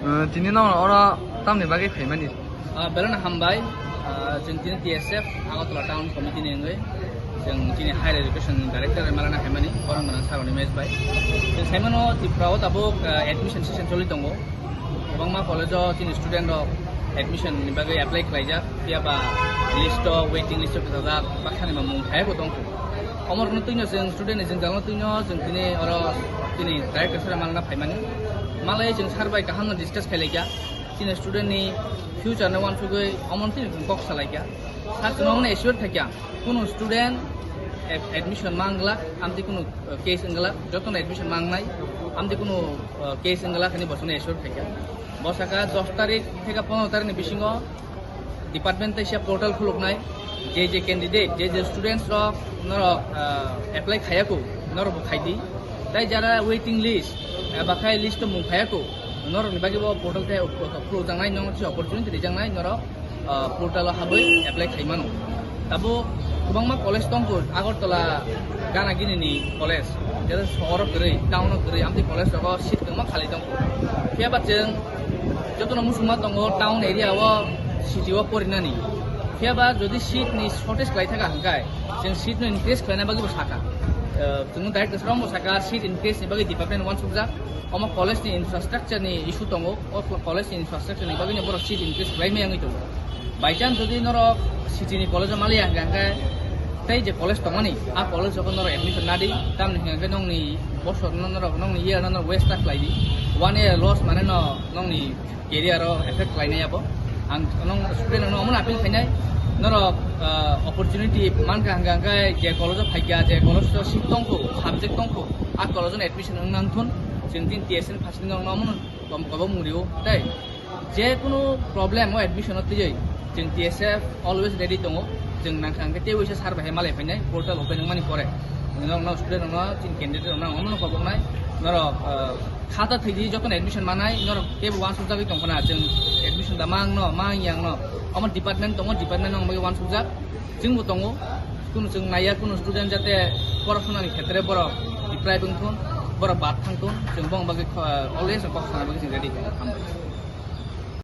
Tini na ora tam ni bagi payment ni. Belan hambai जों दिनै TSF Agartala town committee नेङै जों दिनै higher education director मालाना हेमानि बरंमोन सारनि मेजबाय जों साइमनो तिफ्राव ताबो एडमिशन सेशन चलि दङ गोबांमा कलेजाव दिनै स्टुडेन्ट एडमिशन नि बागै एप्लाइ खालायजा बियाबा लिस्ट वेटिं लिस्ट जाजा बाखानि मुं थायाबो दङ अमरनो तैनो जों स्टुडेन्ट जों जानो तैनो जों दिनै अर दिनै डाइरेक्टर सार मालाना फायमानि मालाय जों सारबाय गाहाम डिसकास खालायगा दिनै स्टुडेन्ट नि फ्यूचर ने वान सुगै अमन tin kok salaiya sakno ne esure thakya kono student admission mangla amti kono case ngala joton admission mangnai amti kono case ngala khani bosone esure thakya bosaka 10 tarik theka 15 tarik ni bisingo department ta portal khuluknai je candidate je students ro noro apply khayako noro khaidi tai jara waiting list ba khai list mung khayako noro ni bagi bo portal te upload jangnai nong opportunity dijangnai noro portal habai apply khaimano tabo kubangma college tongko agartala gana gini ni college jada shahor gori town gori amti college ro seat kama khali tongko kya bacheng jotono musuma tongo town area wa city wa porinani kya ba jodi seat ni shortage klai thaka hangkai jeng seat no increase khlaina bagi bo saka jung direct srom bo saka seat increase ni bagi department one subja oma college ni infrastructure ni issue tongo or college ni infrastructure ni bagi ni boro seat increase klai me yangi tongo by chance যদি নর city নি college মালি আঙ্গাঙ্গা তাই যে college তমানি আ college যখন নর admission না দি তাম নি হাঙ্গা নংনি বছর নংনি ইয়ার নর ওয়েস্ট টাক লাইদি 1 year loss মানে নংনি ক্যারিয়ার এফেক্ট লাইনে যাবো আং নং স্টুডেন্ট নং আমন আপিল ফাইনাই নর অপরচুনিটি মানকা হাঙ্গাঙ্গা যে কলেজ ফাইগা যে কলেজ সিট তংকো সাবজেক্ট তংকো আ কলেজ এডমিশন নাংথুন जों दिन টিএসএন ফাসিং নং আমন কম মুরিও তাই যে কোনো প্রবলেম ও এডমিশন হতে जों TSF always ready दङ जों नांखांगे ते वैसे सार बाहाय मालाय फैनाय पोर्टल ओपनिं मानि करे नों स्टुडेन्ट नों चिन कैंडिडेट नों हमनो खबनाय नर खाता थैदि जतन एडमिशन मानाय नर ते वान सुबजागै दंखना जों एडमिशन दा मांग न मांग yang न अमन डिपार्टमेंट दङ डिपार्टमेंट नंग वान सुबजाग जोंबो दङ कुनु जों नाया कुनु स्टुडेन्ट जाते पढ़ाशोनानि क्षेत्रे बर डिप्राइभ दंथुन बर बाद थांथुन जों बं बागै अलवेज कक्सना बागै जों रेडी खालामो